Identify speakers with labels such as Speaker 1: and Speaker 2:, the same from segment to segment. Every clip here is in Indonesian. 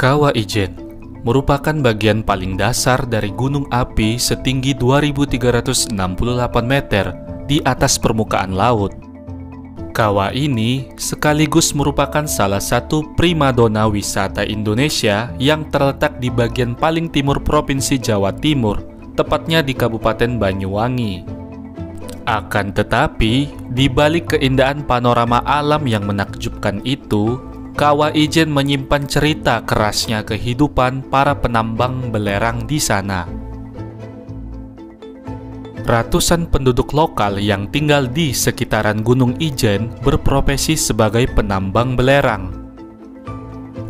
Speaker 1: Kawah Ijen merupakan bagian paling dasar dari gunung api setinggi 2.368 meter di atas permukaan laut. Kawah ini sekaligus merupakan salah satu primadona wisata Indonesia yang terletak di bagian paling timur Provinsi Jawa Timur, tepatnya di Kabupaten Banyuwangi. Akan tetapi, di balik keindahan panorama alam yang menakjubkan itu, Kawah Ijen menyimpan cerita kerasnya kehidupan para penambang belerang di sana. Ratusan penduduk lokal yang tinggal di sekitaran Gunung Ijen berprofesi sebagai penambang belerang.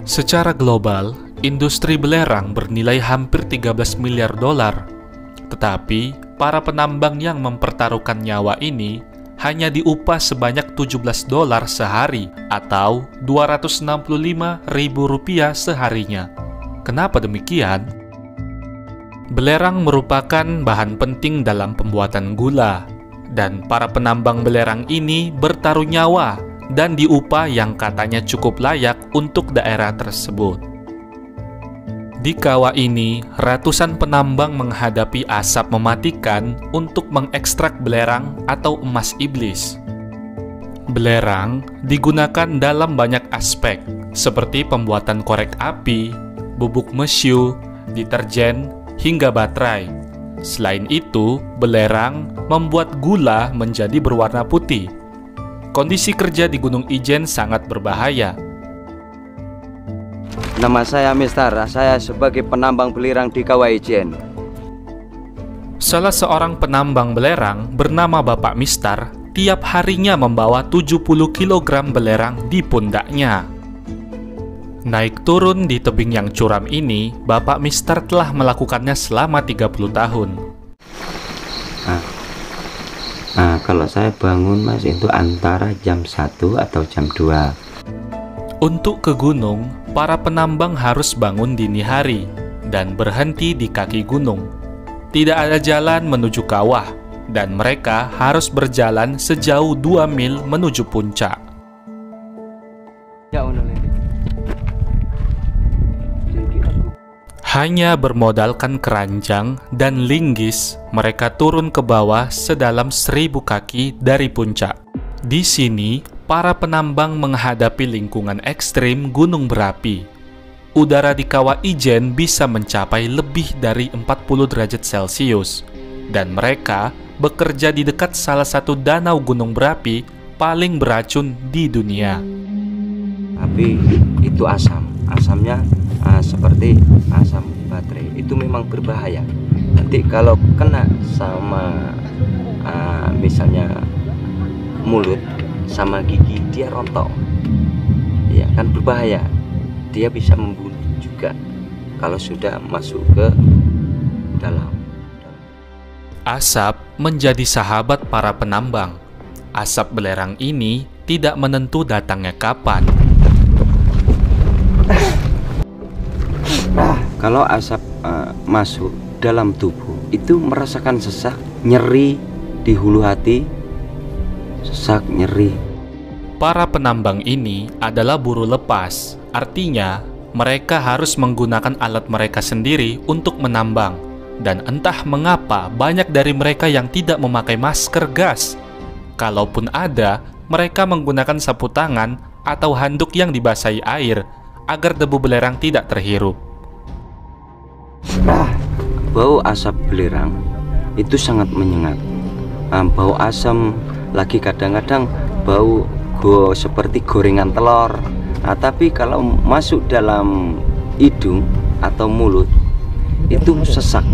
Speaker 1: Secara global, industri belerang bernilai hampir 13 miliar dolar. Tetapi, para penambang yang mempertaruhkan nyawa ini hanya diupah sebanyak 17 dolar sehari atau 265 ribu rupiah seharinya. Kenapa demikian? Belerang merupakan bahan penting dalam pembuatan gula, dan para penambang belerang ini bertaruh nyawa dan diupah yang katanya cukup layak untuk daerah tersebut. Di kawah ini, ratusan penambang menghadapi asap mematikan untuk mengekstrak belerang atau emas iblis. Belerang digunakan dalam banyak aspek, seperti pembuatan korek api, bubuk mesiu, deterjen, hingga baterai. Selain itu, belerang membuat gula menjadi berwarna putih. Kondisi kerja di Gunung Ijen sangat berbahaya.
Speaker 2: Nama saya Mister, saya sebagai penambang belerang di Kawah Ijen.
Speaker 1: Salah seorang penambang belerang bernama Bapak Mister tiap harinya membawa 70 kg belerang di pundaknya. Naik turun di tebing yang curam ini, Bapak Mister telah melakukannya selama 30 tahun.
Speaker 2: Kalau saya bangun Mas itu antara jam 1 atau jam 2.
Speaker 1: Untuk ke gunung, para penambang harus bangun dini hari dan berhenti di kaki gunung. Tidak ada jalan menuju kawah, dan mereka harus berjalan sejauh 2 mil menuju puncak. Hanya bermodalkan keranjang dan linggis, mereka turun ke bawah sedalam 1000 kaki dari puncak. Di sini, para penambang menghadapi lingkungan ekstrim gunung berapi. Udara di Kawah Ijen bisa mencapai lebih dari 40 derajat Celcius, dan mereka bekerja di dekat salah satu danau gunung berapi paling beracun di dunia.
Speaker 2: Tapi itu asamnya seperti asam baterai, itu memang berbahaya. Nanti kalau kena sama misalnya mulut sama gigi, dia rontok, ya kan, berbahaya. Dia bisa membunuh juga kalau sudah masuk ke dalam.
Speaker 1: Asap menjadi sahabat para penambang. Asap belerang ini tidak menentu datangnya kapan.
Speaker 2: Kalau asap masuk dalam tubuh, itu merasakan sesak, nyeri di hulu hati, sesak, nyeri.
Speaker 1: Para penambang ini adalah buruh lepas, artinya mereka harus menggunakan alat mereka sendiri untuk menambang. Dan entah mengapa banyak dari mereka yang tidak memakai masker gas. Kalaupun ada, mereka menggunakan sapu tangan atau handuk yang dibasahi air agar debu belerang tidak terhirup.
Speaker 2: Bau asap belerang itu sangat menyengat. Bau asam lagi kadang-kadang bau seperti gorengan telur. Tapi kalau masuk dalam hidung atau mulut itu sesak.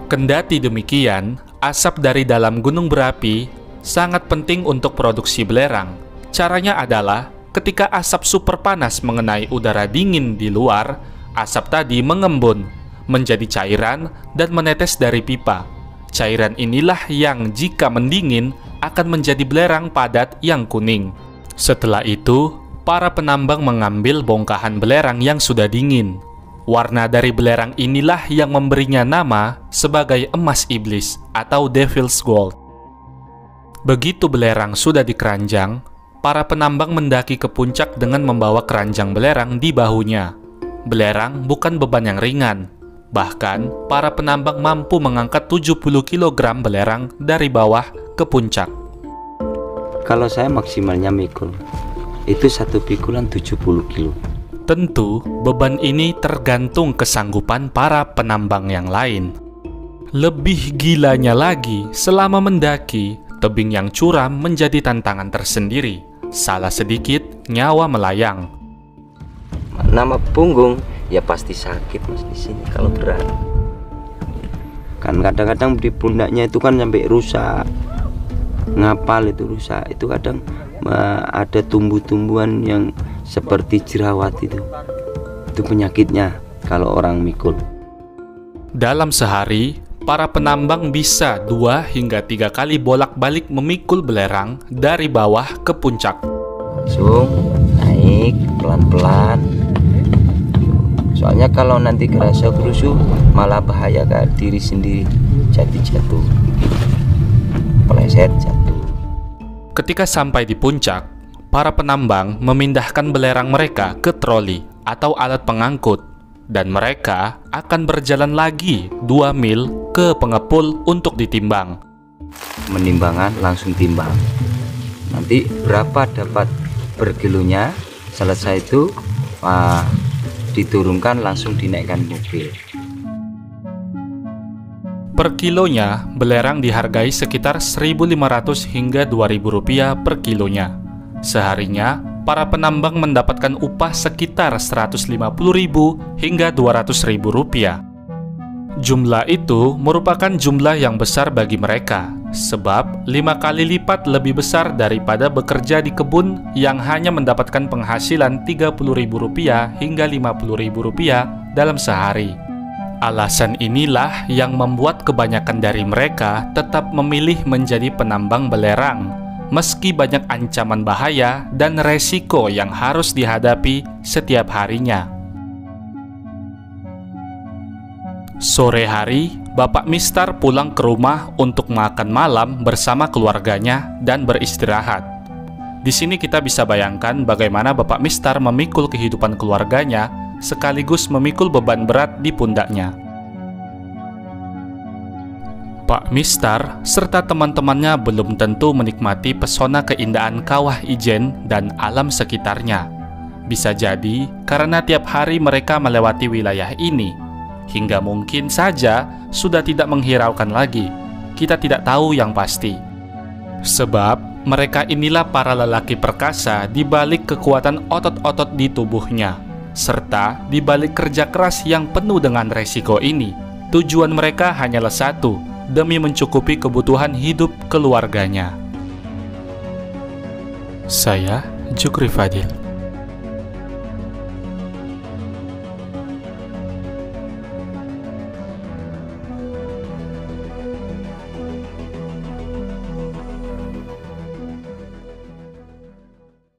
Speaker 1: Kendati demikian, asap dari dalam gunung berapi sangat penting untuk produksi belerang. Caranya adalah ketika asap super panas mengenai udara dingin di luar, asap tadi mengembun menjadi cairan dan menetes dari pipa. Cairan inilah yang jika mendingin akan menjadi belerang padat yang kuning. Setelah itu, para penambang mengambil bongkahan belerang yang sudah dingin. Warna dari belerang inilah yang memberinya nama sebagai emas iblis atau Devil's Gold. Begitu belerang sudah dikeranjang, para penambang mendaki ke puncak dengan membawa keranjang belerang di bahunya. Belerang bukan beban yang ringan. Bahkan, para penambang mampu mengangkat 70 kg belerang dari bawah ke puncak.
Speaker 2: Kalau saya maksimalnya mikul, itu satu pikulan 70 kilo.
Speaker 1: Tentu, beban ini tergantung kesanggupan para penambang yang lain. Lebih gilanya lagi, selama mendaki, tebing yang curam menjadi tantangan tersendiri. Salah sedikit, nyawa melayang.
Speaker 2: Nama punggung, ya pasti sakit Mas di sini kalau berat. Kan kadang-kadang di pundaknya itu kan sampai rusak. Ngapal itu rusak. Itu kadang ada tumbuh-tumbuhan yang seperti jerawat itu. Itu penyakitnya kalau orang mikul.
Speaker 1: Dalam sehari, para penambang bisa 2 hingga 3 kali bolak-balik memikul belerang dari bawah ke puncak.
Speaker 2: Langsung naik pelan-pelan. Soalnya kalau nanti kerasa kerusuh malah bahaya ke diri sendiri, jatuh, peleset jatuh.
Speaker 1: Ketika sampai di puncak, para penambang memindahkan belerang mereka ke troli atau alat pengangkut, dan mereka akan berjalan lagi 2 mil ke pengepul untuk ditimbang.
Speaker 2: Menimbangan langsung timbang. Nanti berapa dapat per kilonya, selesai itu diturunkan langsung dinaikkan mobil.
Speaker 1: Per kilonya, belerang dihargai sekitar 1.500 hingga 2.000 rupiah per kilonya. Seharinya, para penambang mendapatkan upah sekitar 150.000 hingga 200.000 rupiah. Jumlah itu merupakan jumlah yang besar bagi mereka, sebab 5 kali lipat lebih besar daripada bekerja di kebun yang hanya mendapatkan penghasilan Rp30.000 hingga Rp50.000 dalam sehari. Alasan inilah yang membuat kebanyakan dari mereka tetap memilih menjadi penambang belerang, meski banyak ancaman bahaya dan resiko yang harus dihadapi setiap harinya. Sore hari, Bapak Mistar pulang ke rumah untuk makan malam bersama keluarganya dan beristirahat. Di sini kita bisa bayangkan bagaimana Bapak Mistar memikul kehidupan keluarganya sekaligus memikul beban berat di pundaknya. Pak Mistar serta teman-temannya belum tentu menikmati pesona keindahan Kawah Ijen dan alam sekitarnya. Bisa jadi karena tiap hari mereka melewati wilayah ini, hingga mungkin saja sudah tidak menghiraukan lagi. Kita tidak tahu yang pasti. Sebab mereka inilah para lelaki perkasa di balik kekuatan otot-otot di tubuhnya, serta di balik kerja keras yang penuh dengan resiko ini. Tujuan mereka hanyalah satu, demi mencukupi kebutuhan hidup keluarganya. Saya Jukri Fadil.